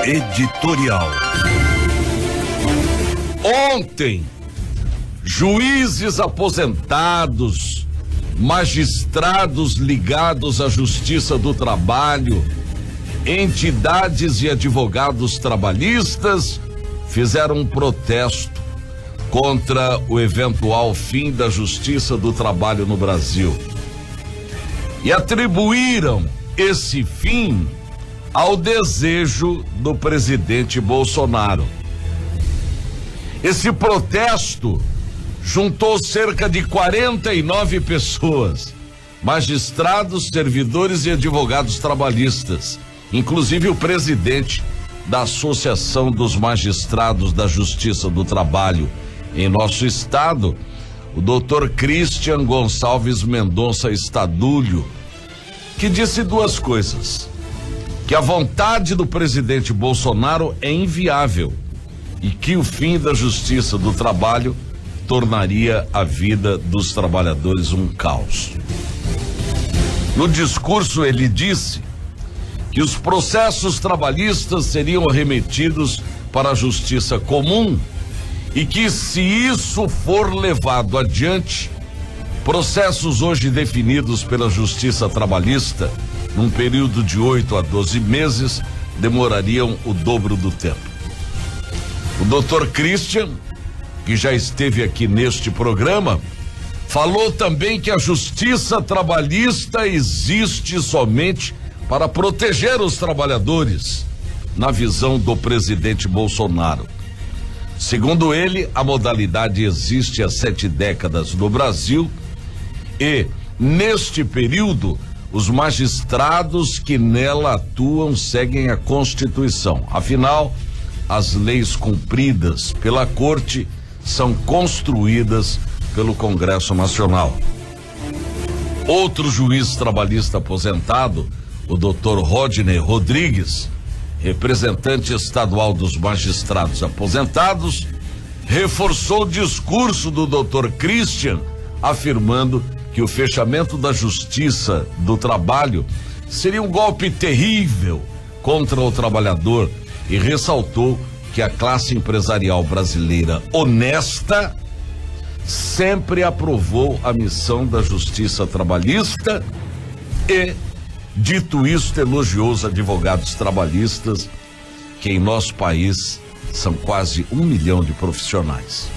Editorial. Ontem, juízes aposentados, magistrados ligados à Justiça do Trabalho, entidades e advogados trabalhistas fizeram um protesto contra o eventual fim da Justiça do Trabalho no Brasil e atribuíram esse fim ao desejo do presidente Bolsonaro. Esse protesto juntou cerca de 49 pessoas, magistrados, servidores e advogados trabalhistas, inclusive o presidente da Associação dos Magistrados da Justiça do Trabalho em nosso estado, o Dr. Christian Gonçalves Mendonça Estadulho, que disse duas coisas: que a vontade do presidente Bolsonaro é inviável e que o fim da Justiça do Trabalho tornaria a vida dos trabalhadores um caos. No discurso ele disse que os processos trabalhistas seriam remetidos para a Justiça Comum e que, se isso for levado adiante, processos hoje definidos pela Justiça Trabalhista, num período de 8 a 12 meses, demorariam o dobro do tempo. O Dr. Christian, que já esteve aqui neste programa, falou também que a Justiça Trabalhista existe somente para proteger os trabalhadores, na visão do presidente Bolsonaro. Segundo ele, a modalidade existe há 7 décadas no Brasil e, neste período, os magistrados que nela atuam seguem a Constituição. Afinal, as leis cumpridas pela Corte são construídas pelo Congresso Nacional. Outro juiz trabalhista aposentado, o Dr. Rodney Rodrigues, representante estadual dos magistrados aposentados, reforçou o discurso do Dr. Christian, afirmando que o fechamento da Justiça do Trabalho seria um golpe terrível contra o trabalhador e ressaltou que a classe empresarial brasileira honesta sempre aprovou a missão da Justiça Trabalhista e, dito isto, elogiou os advogados trabalhistas, que em nosso país são quase 1 milhão de profissionais.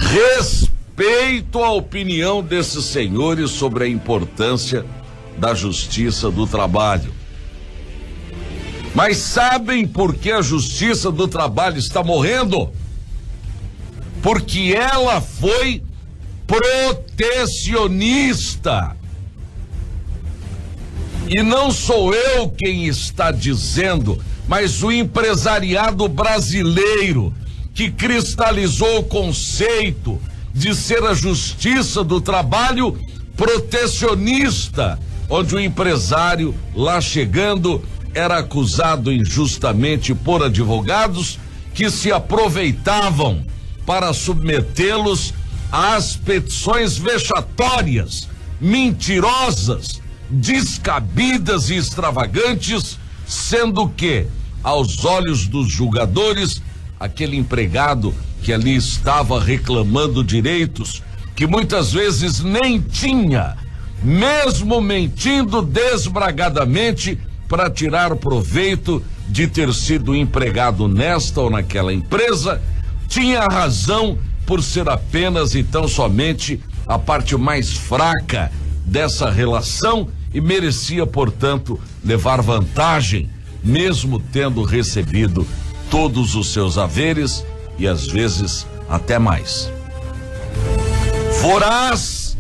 Respeito a opinião desses senhores sobre a importância da Justiça do Trabalho. Mas sabem por que a Justiça do Trabalho está morrendo? Porque ela foi protecionista. E não sou eu quem está dizendo, mas o empresariado brasileiro, que cristalizou o conceito de ser a Justiça do Trabalho protecionista, onde o empresário, lá chegando, era acusado injustamente por advogados que se aproveitavam para submetê-los às petições vexatórias, mentirosas, descabidas e extravagantes, sendo que, aos olhos dos julgadores, aquele empregado que ali estava reclamando direitos que muitas vezes nem tinha, mesmo mentindo desbragadamente para tirar proveito de ter sido empregado nesta ou naquela empresa, tinha razão por ser apenas e tão somente a parte mais fraca dessa relação e merecia, portanto, levar vantagem, mesmo tendo recebido todos os seus haveres e às vezes até mais. Voraz,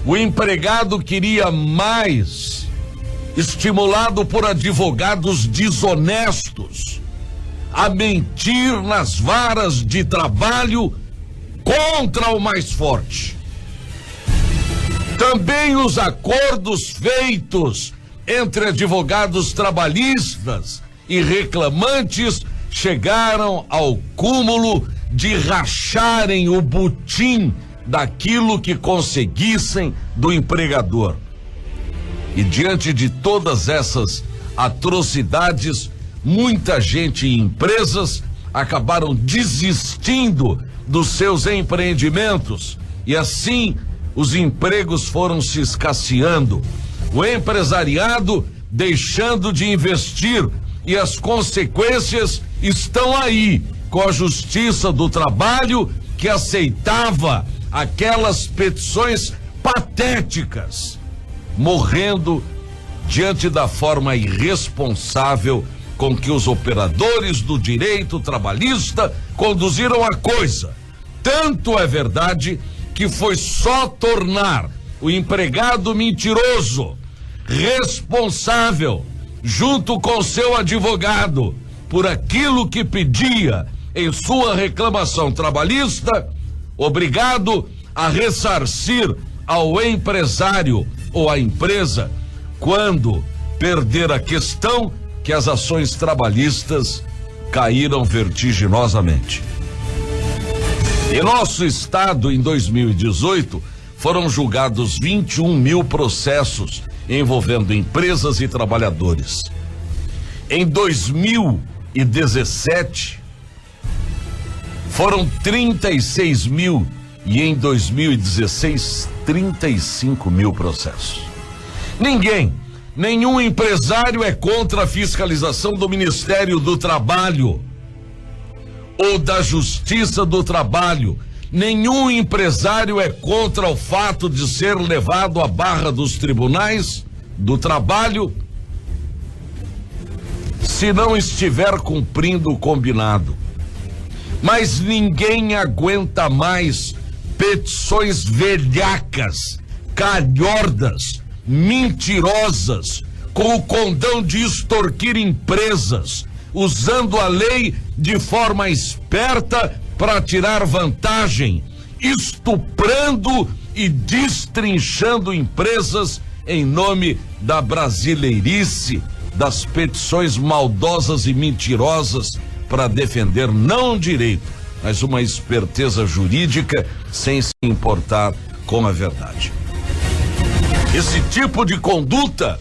o empregado queria mais, estimulado por advogados desonestos a mentir nas varas de trabalho contra o mais forte. Também os acordos feitos entre advogados trabalhistas e reclamantes chegaram ao cúmulo de racharem o butim daquilo que conseguissem do empregador. E diante de todas essas atrocidades, muita gente e empresas acabaram desistindo dos seus empreendimentos e assim os empregos foram se escasseando, o empresariado deixando de investir e as consequências estão aí, com a Justiça do Trabalho que aceitava aquelas petições patéticas, morrendo diante da forma irresponsável com que os operadores do direito trabalhista conduziram a coisa. Tanto é verdade que foi só tornar o empregado mentiroso responsável, junto com seu advogado, por aquilo que pedia em sua reclamação trabalhista, obrigado a ressarcir ao empresário ou à empresa quando perder a questão, que as ações trabalhistas caíram vertiginosamente. Em nosso estado, em 2018, foram julgados 21 mil processos envolvendo empresas e trabalhadores. Em 2017, foram 36 mil e em 2016, 35 mil processos. Nenhum empresário é contra a fiscalização do Ministério do Trabalho ou da Justiça do Trabalho. Nenhum empresário é contra o fato de ser levado à barra dos tribunais do trabalho se não estiver cumprindo o combinado. Mas ninguém aguenta mais petições velhacas, calhordas, mentirosas, com o condão de extorquir empresas, usando a lei de forma esperta para tirar vantagem, estuprando e destrinchando empresas em nome da brasileirice, das petições maldosas e mentirosas para defender não um direito, mas uma esperteza jurídica sem se importar com a verdade. Esse tipo de conduta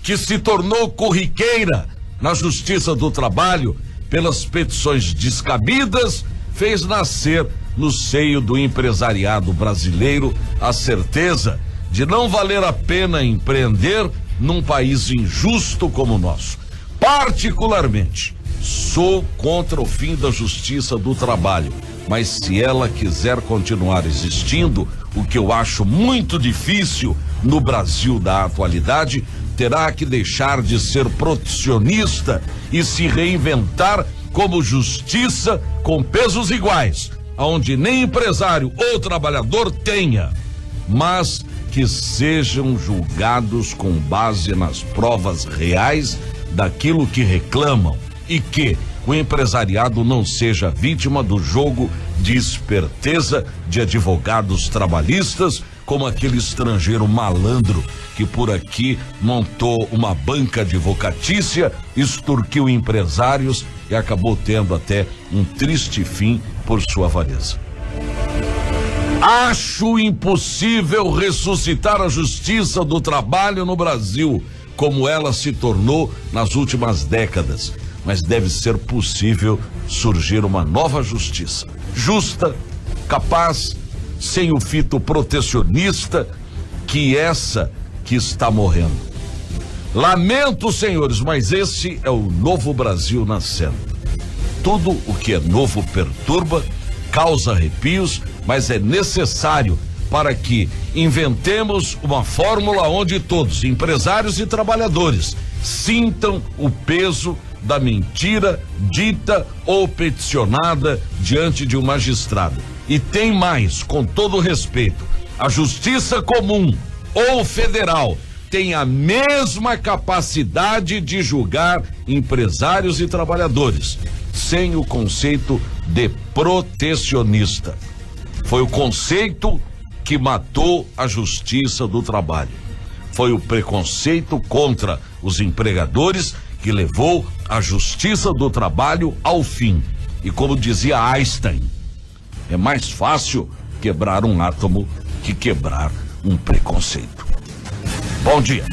que se tornou corriqueira na Justiça do Trabalho pelas petições descabidas fez nascer no seio do empresariado brasileiro a certeza de não valer a pena empreender num país injusto como o nosso. Particularmente, sou contra o fim da Justiça do Trabalho, mas se ela quiser continuar existindo, o que eu acho muito difícil no Brasil da atualidade, terá que deixar de ser protecionista e se reinventar como justiça com pesos iguais, onde nem empresário ou trabalhador tenha, mas que sejam julgados com base nas provas reais daquilo que reclamam e que o empresariado não seja vítima do jogo de esperteza de advogados trabalhistas, como aquele estrangeiro malandro que por aqui montou uma banca advocatícia, extorquiu empresários e acabou tendo até um triste fim por sua avareza. Acho impossível ressuscitar a Justiça do Trabalho no Brasil, como ela se tornou nas últimas décadas, mas deve ser possível surgir uma nova justiça, justa, capaz, sem o fito protecionista, que essa que está morrendo. Lamento, senhores, mas esse é o novo Brasil nascendo. Tudo o que é novo perturba, causa arrepios, mas é necessário para que inventemos uma fórmula onde todos, empresários e trabalhadores, sintam o peso da mentira dita ou peticionada diante de um magistrado. E tem mais, com todo respeito, a justiça comum ou federal tem a mesma capacidade de julgar empresários e trabalhadores, sem o conceito de protecionista. Foi o conceito que matou a Justiça do Trabalho. Foi o preconceito contra os empregadores que levou a Justiça do Trabalho ao fim. E como dizia Einstein, é mais fácil quebrar um átomo que quebrar um preconceito. Bom dia.